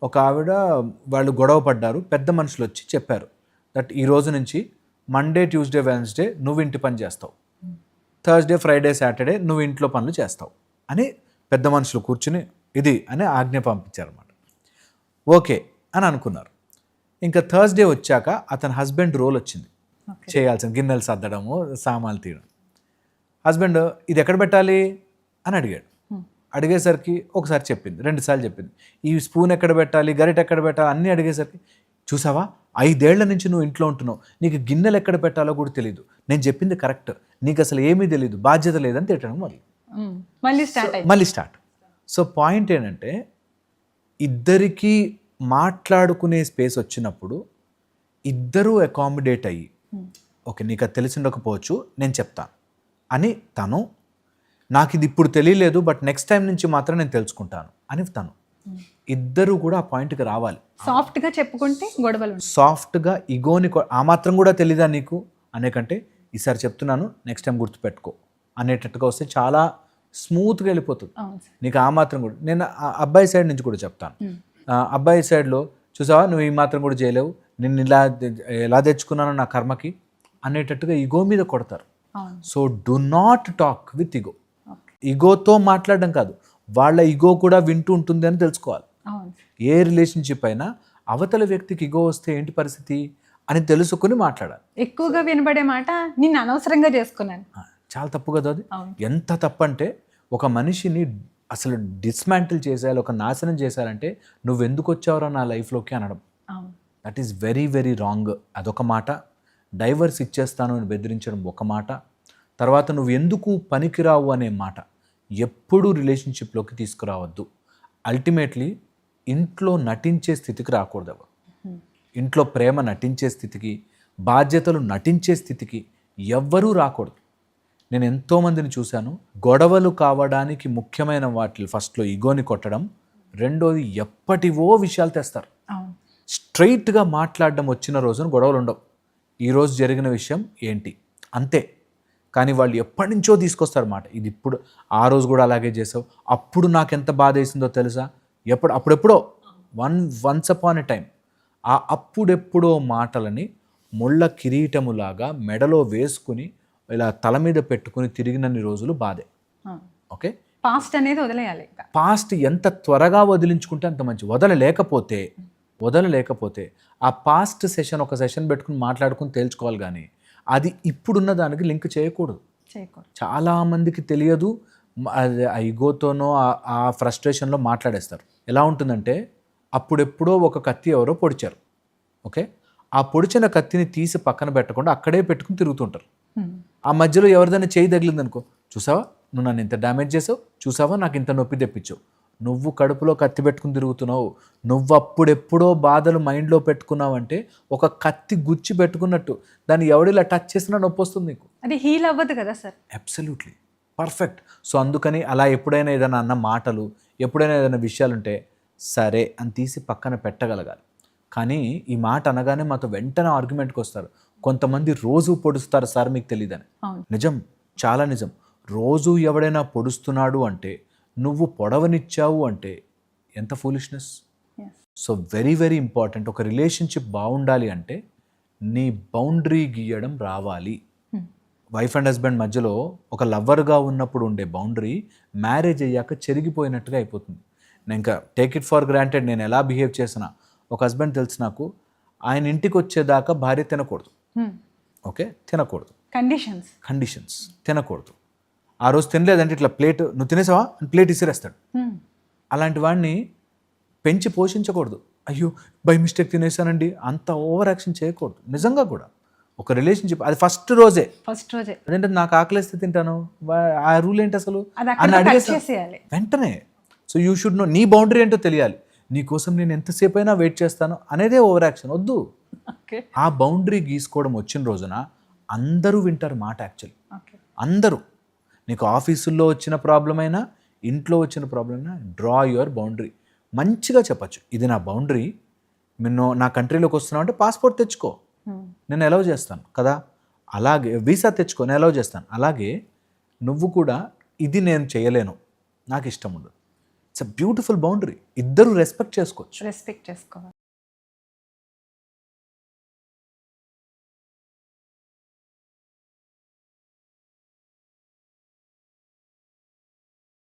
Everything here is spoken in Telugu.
ఒక ఆవిడ వాళ్ళు గొడవ పడ్డారు, పెద్ద మనుషులు వచ్చి చెప్పారు దట్ ఈ రోజు నుంచి మండే ట్యూస్డే వెన్స్డే నువ్వు ఇంటి పని చేస్తావు, థర్స్డే ఫ్రైడే సాటర్డే నువ్వు ఇంట్లో పనులు చేస్తావు అని పెద్ద మనుషులు కూర్చుని ఇది అని ఆజ్ఞ పంపించారన్నమాట. ఓకే అని అనుకున్నారు. ఇంకా థర్స్డే వచ్చాక అతని హస్బెండ్ రోల్ వచ్చింది, చేయాల్సిన గిన్నెలు సర్దడము, సామాన్లు తీయడం. హస్బెండ్ ఇది ఎక్కడ పెట్టాలి అని అడిగాడు. అడిగేసరికి ఒకసారి చెప్పింది, 2 సార్లు చెప్పింది. ఈ స్పూన్ ఎక్కడ పెట్టాలి, గరిట ఎక్కడ పెట్టాలి అన్నీ అడిగేసరికి చూసావా 5 ఏళ్ల నుంచి నువ్వు ఇంట్లో ఉంటున్నావు, నీకు గిన్నెలు ఎక్కడ పెట్టాలో కూడా తెలియదు, నేను చెప్పింది కరెక్ట్, నీకు అసలు ఏమీ తెలియదు, బాధ్యత లేదని తిట్టడం మళ్ళీ స్టార్ట్. సో పాయింట్ ఏంటంటే ఇద్దరికీ మాట్లాడుకునే స్పేస్ వచ్చినప్పుడు ఇద్దరూ అకామిడేట్ అయ్యి ఓకే నీకు అది తెలిసి ఉండకపోవచ్చు నేను చెప్తాను అని తను, నాకు ఇది ఇప్పుడు తెలియలేదు బట్ నెక్స్ట్ టైం నుంచి మాత్రం నేను తెలుసుకుంటాను అని తను, ఇద్దరు కూడా ఆ పాయింట్కి రావాలి. సాఫ్ట్గా చెప్పుకుంటే గొడవలు, సాఫ్ట్గా ఇగోని ఆ మాత్రం కూడా తెలీదా నీకు అనేకంటే ఈసారి చెప్తున్నాను నెక్స్ట్ టైం గుర్తుపెట్టుకో అనేటట్టుగా వస్తే చాలా స్మూత్గా వెళ్ళిపోతుంది. నీకు ఆ మాత్రం కూడా, నేను అబ్బాయి సైడ్ నుంచి కూడా చెప్తాను. అబ్బాయి సైడ్లో చూసావా నువ్వు ఈ మాత్రం కూడా చేయలేవు, నిన్ను ఎలా తెచ్చుకున్నానో నా కర్మకి అనేటట్టుగా ఇగో మీద కొడతారు. So do not talk with ego. ఇగోతో మాట్లాడడం కాదు, వాళ్ళ ఇగో కూడా వింటూ ఉంటుంది అని తెలుసుకోవాలి. ఏ రిలేషన్షిప్ అయినా అవతల వ్యక్తికి ఇగో వస్తే ఏంటి పరిస్థితి అని తెలుసుకుని మాట్లాడాలి. ఎక్కువగా వినబడే మాట నిన్ను అనవసరంగా చేసుకున్నాను, చాలా తప్పు కదా అది. ఎంత తప్పు అంటే ఒక మనిషిని అసలు డిస్మాంటిల్ చేసేయాలి, ఒక నాశనం చేశారంటే నువ్వు ఎందుకు వచ్చావురా నా లైఫ్లోకి అనడం, that is very very wrong. అదొక మాట. డైవర్స్ ఇచ్చేస్తాను అని బెదిరించడం ఒక మాట. తర్వాత నువ్వు ఎందుకు పనికిరావు అనే మాట ఎప్పుడూ రిలేషన్షిప్లోకి తీసుకురావద్దు. అల్టిమేట్లీ ఇంట్లో నటించే స్థితికి రాకూడదు ఎవరు. ఇంట్లో ప్రేమ నటించే స్థితికి, బాధ్యతలు నటించే స్థితికి ఎవ్వరూ రాకూడదు. నేను ఎంతోమందిని చూశాను, గొడవలు కావడానికి ముఖ్యమైన వాటి ఫస్ట్లో ఇగోని కొట్టడం, రెండోది ఎప్పటివో విషయాలు తెస్తారు. స్ట్రైట్గా మాట్లాడడం వచ్చిన రోజున గొడవలు ఉండవు. ఈరోజు జరిగిన విషయం ఏంటి అంతే. కానీ వాళ్ళు ఎప్పటి నుంచో తీసుకొస్తారు మాట, ఇది ఇప్పుడు ఆ రోజు కూడా అలాగే చేసావు, అప్పుడు నాకు ఎంత బాధ వేసిందో తెలుసా, అప్పుడెప్పుడో వన్స్ అపాన్ ఎ టైం ఆ అప్పుడెప్పుడో మాటలని ముళ్ళ కిరీటములాగా మెడలో వేసుకుని ఇలా తల మీద పెట్టుకుని తిరిగినన్ని రోజులు బాధే. ఓకే, పాస్ట్ అనేది వదిలేయాలి. పాస్ట్ ఎంత త్వరగా వదిలించుకుంటే అంత మంచి. వదలలేకపోతే ఆ పాస్ట్ సెషన్ ఒక సెషన్ పెట్టుకుని మాట్లాడుకుని తేల్చుకోవాలి, కానీ అది ఇప్పుడున్న దానికి లింక్ చేయకూడదు. చాలామందికి తెలియదు, ఆ ఇగోతోనో ఆ ఫ్రస్ట్రేషన్లో మాట్లాడేస్తారు. ఎలా ఉంటుందంటే అప్పుడెప్పుడో ఒక కత్తి ఎవరో పొడిచారు, ఓకే, ఆ పొడిచిన కత్తిని తీసి పక్కన పెట్టకుండా అక్కడే పెట్టుకుని తిరుగుతుంటారు. ఆ మధ్యలో ఎవరిదైనా చేయి తగిలింది అనుకో, చూసావా నువ్వు నన్ను ఇంత డ్యామేజ్ చేసావు, చూసావా నాకు ఇంత నొప్పి తెప్పించావు, నువ్వు కడుపులో కత్తి పెట్టుకుని తిరుగుతున్నావు, నువ్వు అప్పుడెప్పుడో బాధలు మైండ్లో పెట్టుకున్నావంటే ఒక కత్తి గుచ్చి పెట్టుకున్నట్టు, దాన్ని ఎవడిలా టచ్ చేసినా నొప్పి వస్తుంది నీకు. అది హీల్ అవ్వదు కదా సార్. Absolutely perfect. సో అందుకని అలా ఎప్పుడైనా ఏదైనా అన్న మాటలు, ఎప్పుడైనా ఏదైనా విషయాలుంటే సరే అని తీసి పక్కన పెట్టగలగాలి. కానీ ఈ మాట అనగానే మాతో వెంటనే ఆర్గ్యుమెంట్కి వస్తారు. కొంతమంది రోజు పొడుస్తారు సార్ మీకు తెలియదని. నిజం, చాలా నిజం. రోజు ఎవడైనా పొడుస్తున్నాడు అంటే, నువ్వు పొడవనిచ్చావు అంటే ఎంత foolishness. So very very important. ఒక రిలేషన్షిప్ బాగుండాలి అంటే నీ బౌండరీ గీయడం రావాలి. వైఫ్ అండ్ హస్బెండ్ మధ్యలో ఒక లవర్గా ఉన్నప్పుడు ఉండే బౌండరీ మ్యారేజ్ అయ్యాక చెరిగిపోయినట్టుగా అయిపోతుంది. నేను ఇంకా టేక్ ఇట్ ఫర్ గ్రాంటెడ్, నేను ఎలా బిహేవ్ చేసినా ఒక హస్బెండ్ తెలుసు నాకు, ఆయన ఇంటికి వచ్చేదాకా భార్య తినకూడదు, ఓకే, తినకూడదు, కండిషన్స్ తినకూడదు. ఆ రోజు తినలేదంటే ఇట్లా ప్లేట్ నువ్వు తినేసావా అని ప్లేట్ ఇసిరేస్తాడు. అలాంటి వాడిని పెంచి పోషించకూడదు. అయ్యో బై మిస్టేక్ తినేసానండి అంత ఓవర్ యాక్షన్ చేయకూడదు. నిజంగా కూడా ఒక రిలేషన్షిప్ అది ఫస్ట్ రోజే అదేంటే నాకు ఆకలిస్తే తింటాను, ఆ రూల్ ఏంటి అసలు అని అడిగేసి వెంటనే. సో యూ షుడ్ నో, నీ బౌండరీ ఏంటో తెలియాలి. నీ కోసం నేను ఎంతసేపు అయినా వెయిట్ చేస్తాను అనేదే ఓవర్ యాక్షన్ వద్దు. ఆ బౌండరీ గీసుకోవడం వచ్చిన రోజున అందరూ వింటారు మాట. యాక్చువల్లీ అందరూ, నీకు ఆఫీసుల్లో వచ్చిన ప్రాబ్లం అయినా ఇంట్లో వచ్చిన ప్రాబ్లం అయినా డ్రా యువర్ బౌండరీ. మంచిగా చెప్పచ్చు, ఇది నా బౌండరీ, నేను నా కంట్రీలోకి వస్తున్నావు అంటే పాస్పోర్ట్ తెచ్చుకో, నేను అలౌ చేస్తాను కదా, అలాగే వీసా తెచ్చుకో, నేను అలౌ చేస్తాను. అలాగే నువ్వు కూడా ఇది నేను చేయలేను, నాకు ఇష్టం ఉండదు, ఇట్స్ అ బ్యూటిఫుల్ బౌండరీ. ఇద్దరు రెస్పెక్ట్ చేసుకోవచ్చు. రెస్పెక్ట్ చేసుకోవాలి.